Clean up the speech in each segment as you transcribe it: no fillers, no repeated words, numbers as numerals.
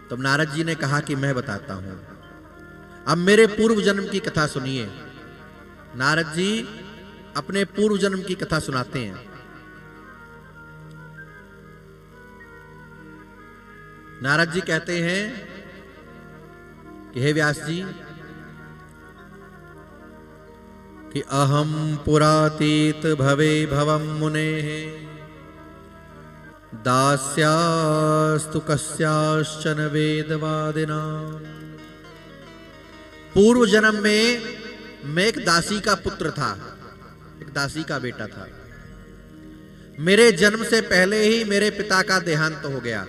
तब नारद जी ने कहा कि मैं बताता हूं, अब मेरे पूर्व जन्म की कथा सुनिए। नारद जी अपने पूर्व जन्म की कथा सुनाते हैं। नारद जी कहते हैं कि हे व्यास जी, कि अहम पुरातीत भवे भवम मुने दास्यास्तु कस्याश्चन वेदवादिना। पूर्व जन्म में मैं एक दासी का पुत्र था, एक दासी का बेटा था। मेरे जन्म से पहले ही मेरे पिता का देहांत हो गया।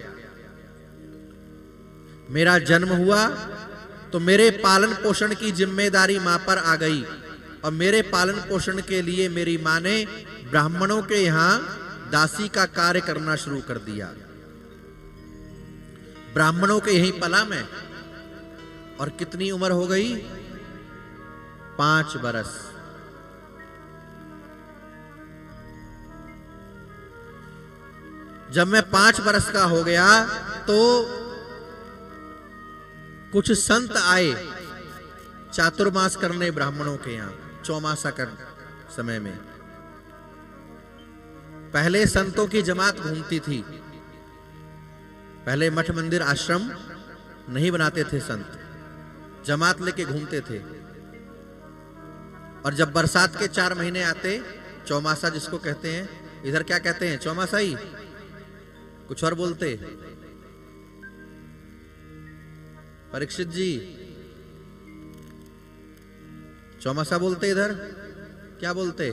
मेरा जन्म हुआ तो मेरे पालन पोषण की जिम्मेदारी मां पर आ गई, और मेरे पालन पोषण के लिए मेरी मां ने ब्राह्मणों के यहां दासी का कार्य करना शुरू कर दिया। ब्राह्मणों के यहीं पला मैं, और कितनी उम्र हो गई? 5 बरस। जब मैं 5 बरस का हो गया तो कुछ संत आए चातुर्मास करने ब्राह्मणों के यहां, चौमासा कर समय में। पहले संतों की जमात घूमती थी। पहले मठ मंदिर आश्रम नहीं बनाते थे संत, जमात लेके घूमते थे। और जब बरसात के 4 महीने आते, चौमासा जिसको कहते हैं, इधर क्या कहते हैं? चौमासा ही, कुछ और बोलते? परीक्षित जी, चौमासा बोलते इधर? क्या बोलते?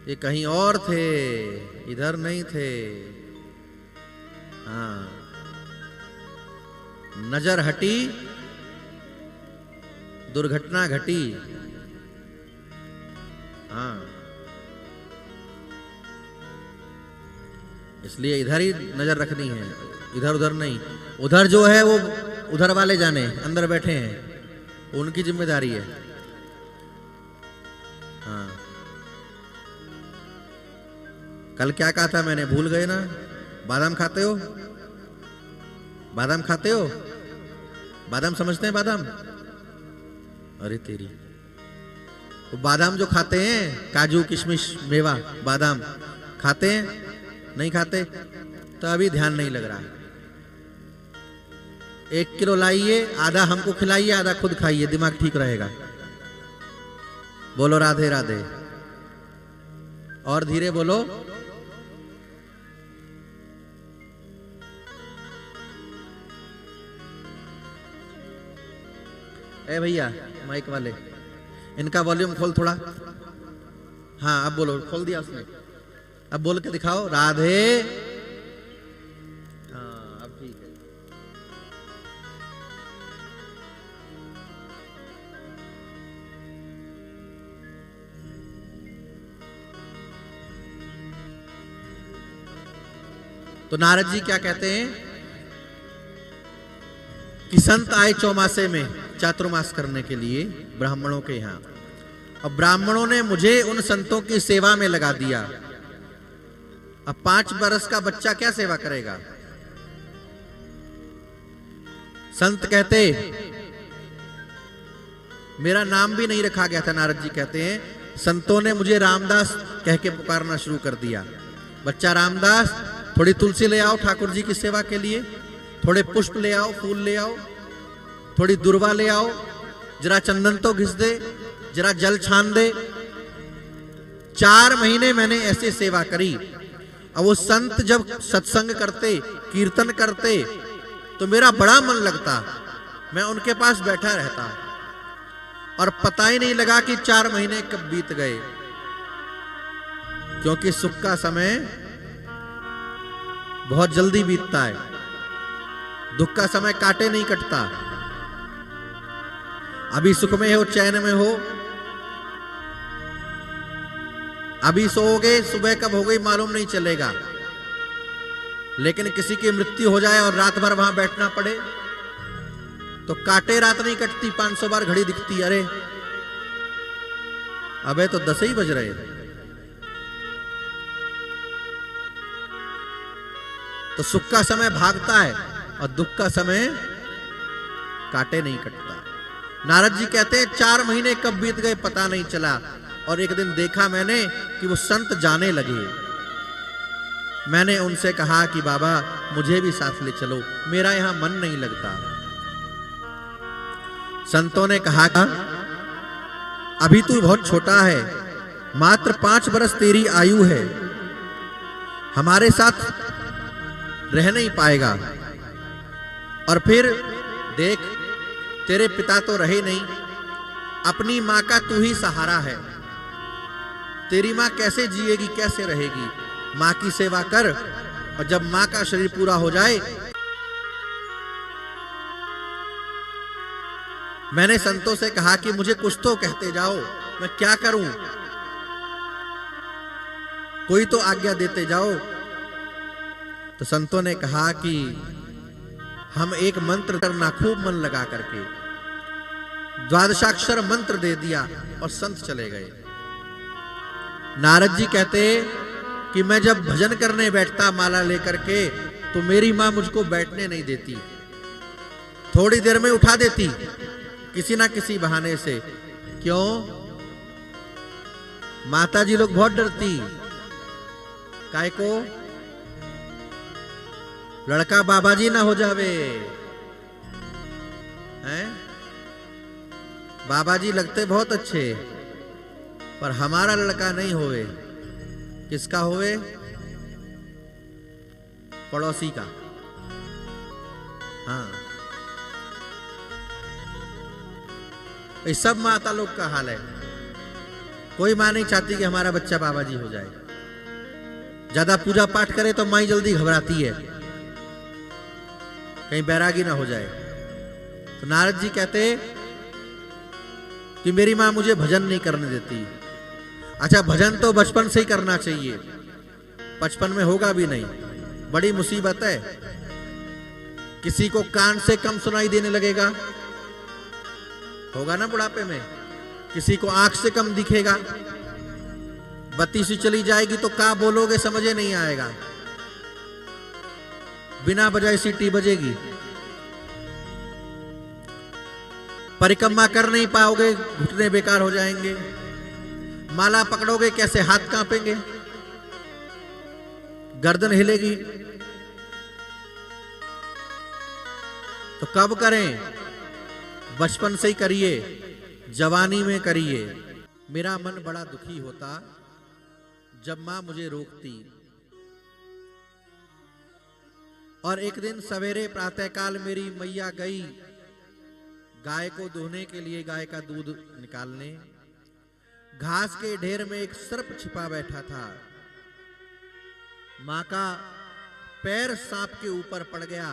ये कहीं और थे, इधर नहीं थे। हाँ, नजर हटी, दुर्घटना घटी। हाँ, इसलिए इधर ही नजर रखनी है, इधर उधर नहीं। उधर जो है वो उधर वाले जाने, अंदर बैठे हैं, उनकी जिम्मेदारी है। हाँ, कल क्या कहा था मैंने, भूल गए ना? बादाम खाते हो? बादाम खाते हो? बादाम समझते हैं? बादाम, अरे तेरी, वो बादाम जो खाते हैं, काजू किशमिश मेवा बादाम खाते हैं? नहीं खाते? तो अभी ध्यान नहीं लग रहा है। 1 किलो लाइए, आधा हमको खिलाइए, आधा खुद खाइए, दिमाग ठीक रहेगा। बोलो राधे राधे, और धीरे बोलो। ए भैया माइक वाले, इनका वॉल्यूम खोल थोड़ा। हाँ, अब बोलो, खोल दिया उसने, अब बोल के दिखाओ, राधे। हाँ, अब ठीक है। तो नारद जी क्या कहते हैं कि संत आए चौमासे में चातुर्मास करने के लिए ब्राह्मणों के यहां, और ब्राह्मणों ने मुझे उन संतों की सेवा में लगा दिया। अब 5 बरस का बच्चा क्या सेवा करेगा? संत कहते, मेरा नाम भी नहीं रखा गया था। नारद जी कहते हैं, संतों ने मुझे रामदास कह के पुकारना शुरू कर दिया। बच्चा रामदास, थोड़ी तुलसी ले आओ ठाकुर जी की सेवा के लिए, थोड़े पुष्प ले आओ, फूल ले आओ, थोड़ी दुर्वा ले आओ, जरा चंदन तो घिस दे, जरा जल छान दे। 4 महीने मैंने ऐसे सेवा करी। अब वो संत जब सत्संग करते, कीर्तन करते, तो मेरा बड़ा मन लगता। मैं उनके पास बैठा रहता, और पता ही नहीं लगा कि 4 महीने कब बीत गए। क्योंकि सुख का समय बहुत जल्दी बीतता है, दुख का समय काटे नहीं कटता। अभी सुख में हो, चैन में हो, अभी सोओगे, सुबह कब हो गई मालूम नहीं चलेगा। लेकिन किसी की मृत्यु हो जाए और रात भर वहां बैठना पड़े, तो काटे रात नहीं कटती, 500 बार घड़ी दिखती, अरे अबे तो 10 ही बज रहे। तो सुख का समय भागता है, और दुख का समय काटे नहीं कटता। नारद जी कहते हैं 4 महीने कब बीत गए पता नहीं चला, और एक दिन देखा मैंने कि वो संत जाने लगे। मैंने उनसे कहा कि बाबा मुझे भी साथ ले चलो, मेरा यहां मन नहीं लगता। संतों ने कहा अभी तू बहुत छोटा है, मात्र 5 वर्ष तेरी आयु है, हमारे साथ रह नहीं पाएगा। और फिर देख, तेरे पिता तो रहे नहीं, अपनी मां का तू ही सहारा है, तेरी मां कैसे जिएगी, कैसे रहेगी? मां की सेवा कर, और जब मां का शरीर पूरा हो जाए। मैंने संतों से कहा कि मुझे कुछ तो कहते जाओ, मैं क्या करूं, कोई तो आज्ञा देते जाओ। तो संतों ने कहा कि हम एक मंत्र करना, खूब मन लगा करके 12 मंत्र दे दिया और संत चले गए। नारद जी कहते कि मैं जब भजन करने बैठता माला लेकर के, तो मेरी मां मुझको बैठने नहीं देती, थोड़ी देर में उठा देती किसी ना किसी बहाने से। क्यों? माता जी लोग बहुत डरती, काय को लड़का बाबा जी ना हो जावे, हैं? बाबा जी लगते बहुत अच्छे, पर हमारा लड़का नहीं होवे। किसका होवे? पड़ोसी का। हाँ, ये सब माता लोग का हाल है। कोई मां नहीं चाहती कि हमारा बच्चा बाबा जी हो जाए। ज्यादा पूजा पाठ करे तो माई जल्दी घबराती है, कहीं बैरागी ना हो जाए। तो नारद जी कहते कि मेरी मां मुझे भजन नहीं करने देती। अच्छा, भजन तो बचपन से ही करना चाहिए, 55 में होगा भी नहीं, बड़ी मुसीबत है। किसी को कान से कम सुनाई देने लगेगा, होगा ना बुढ़ापे में। किसी को आंख से कम दिखेगा, बत्ती सी चली जाएगी तो क्या बोलोगे समझे नहीं आएगा, बिना बजाए सीटी बजेगी। परिक्रमा कर नहीं पाओगे, घुटने बेकार हो जाएंगे। माला पकड़ोगे कैसे, हाथ कांपेंगे, गर्दन हिलेगी। तो कब करें? बचपन से ही करिए, जवानी में करिए। मेरा मन बड़ा दुखी होता जब मां मुझे रोकती। और एक दिन सवेरे प्रातःकाल मेरी मैया गई गाय को दुहने के लिए, गाय का दूध निकालने। घास के ढेर में एक सर्प छिपा बैठा था। मां का पैर सांप के ऊपर पड़ गया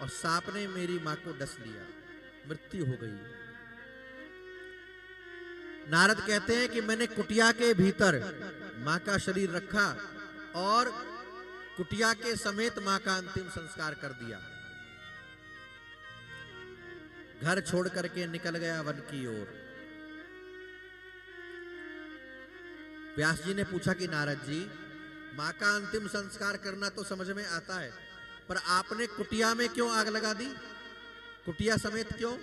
और सांप ने मेरी मां को डस लिया, मृत्यु हो गई। नारद कहते हैं कि मैंने कुटिया के भीतर मां का शरीर रखा और कुटिया के समेत मां का अंतिम संस्कार कर दिया। घर छोड़ करके निकल गया वन की ओर। व्यास जी ने पूछा कि नारद जी, मां का अंतिम संस्कार करना तो समझ में आता है, पर आपने कुटिया में क्यों आग लगा दी? कुटिया समेत क्यों?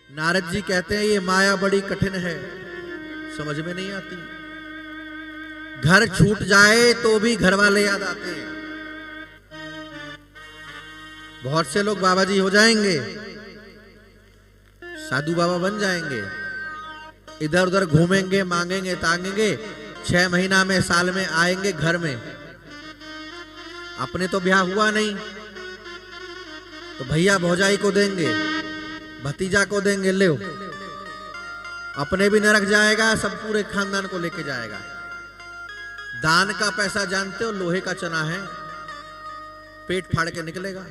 नारद जी कहते हैं ये माया बड़ी कठिन है, समझ में नहीं आती। घर छूट जाए तो भी घर वाले याद आते हैं। बहुत से लोग बाबा जी हो जाएंगे, साधु बाबा बन जाएंगे, इधर उधर घूमेंगे, मांगेंगे तांगेंगे, 6 महीना में, साल में आएंगे घर में। अपने तो ब्याह हुआ नहीं तो भैया भौजाई को देंगे, भतीजा को देंगे, ले अपने भी नरक जाएगा, सब पूरे खानदान को लेके जाएगा। दान का पैसा जानते हो, लोहे का चना है, पेट फाड़ के निकलेगा।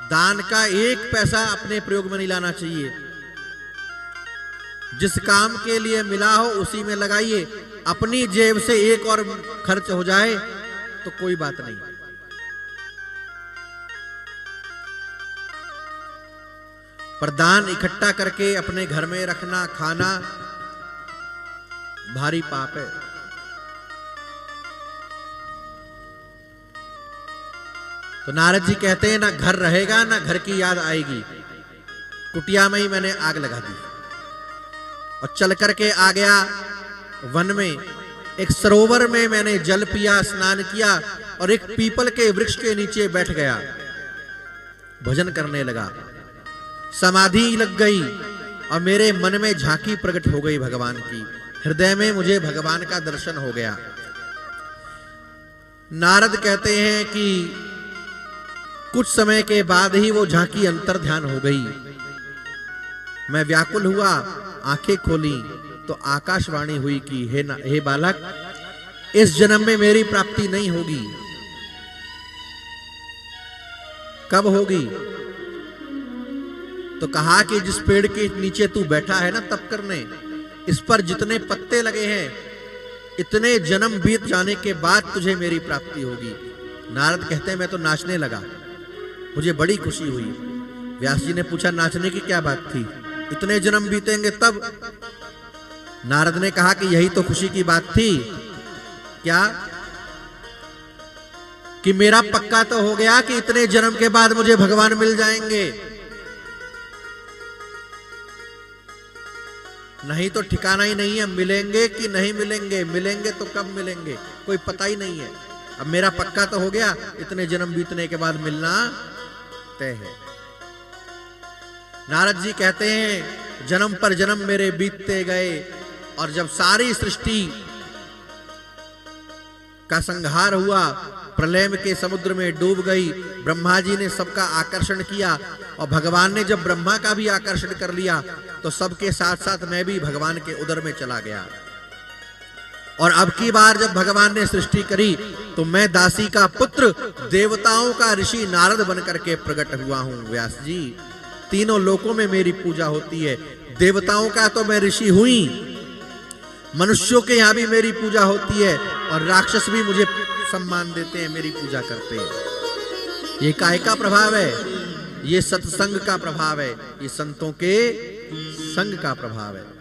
दान का 1 पैसा अपने प्रयोग में नहीं लाना चाहिए। जिस काम के लिए मिला हो उसी में लगाइए। अपनी जेब से 1 और खर्च हो जाए तो कोई बात नहीं। पर दान इकट्ठा करके अपने घर में रखना, खाना भारी पाप है। तो नारद जी कहते हैं ना घर रहेगा ना घर की याद आएगी, कुटिया में ही मैंने आग लगा दी और चल करके आ गया वन में। एक सरोवर में मैंने जल पिया, स्नान किया और एक पीपल के वृक्ष के नीचे बैठ गया, भजन करने लगा। समाधि लग गई और मेरे मन में झांकी प्रकट हो गई भगवान की, हृदय में मुझे भगवान का दर्शन हो गया। नारद कहते हैं कि कुछ समय के बाद ही वो झांकी अंतर ध्यान हो गई। मैं व्याकुल हुआ, आंखें खोली तो आकाशवाणी हुई कि हे बालक, इस जन्म में मेरी प्राप्ति नहीं होगी। कब होगी? तो कहा कि जिस पेड़ के नीचे तू बैठा है ना तप करने, इस पर जितने पत्ते लगे हैं इतने जन्म बीत जाने के बाद तुझे मेरी प्राप्ति होगी। नारद कहते हैं मैं तो नाचने लगा, मुझे बड़ी खुशी हुई। व्यास जी ने पूछा नाचने की क्या बात थी, इतने जन्म बीतेंगे तब? नारद ने कहा कि यही तो खुशी की बात थी। क्या? कि मेरा पक्का तो हो गया कि इतने जन्म के बाद मुझे भगवान मिल जाएंगे, नहीं तो ठिकाना ही नहीं है मिलेंगे कि नहीं मिलेंगे। मिलेंगे तो कब मिलेंगे कोई पता ही नहीं है। अब मेरा पक्का तो हो गया, इतने जन्म बीतने के बाद मिलना तय है। नारद जी कहते हैं जन्म पर जन्म मेरे बीतते गए और जब सारी सृष्टि का संहार हुआ, प्रलय के समुद्र में डूब गई, ब्रह्मा जी ने सबका आकर्षण किया और भगवान ने जब ब्रह्मा का भी आकर्षण कर लिया तो सबके साथ साथ मैं भी भगवान के उदर में चला गया। और अब की बार जब भगवान ने सृष्टि करी तो मैं दासी का पुत्र, देवताओं का ऋषि नारद बनकर के प्रकट हुआ हूं। व्यास जी, तीनों लोकों में मेरी पूजा होती है। देवताओं का तो मैं ऋषि हुई, मनुष्यों के यहां भी मेरी पूजा होती है और राक्षस भी मुझे सम्मान देते हैं, मेरी पूजा करते हैं। ये काय का प्रभाव है? ये सत्संग का प्रभाव है, ये संतों के संग का प्रभाव है।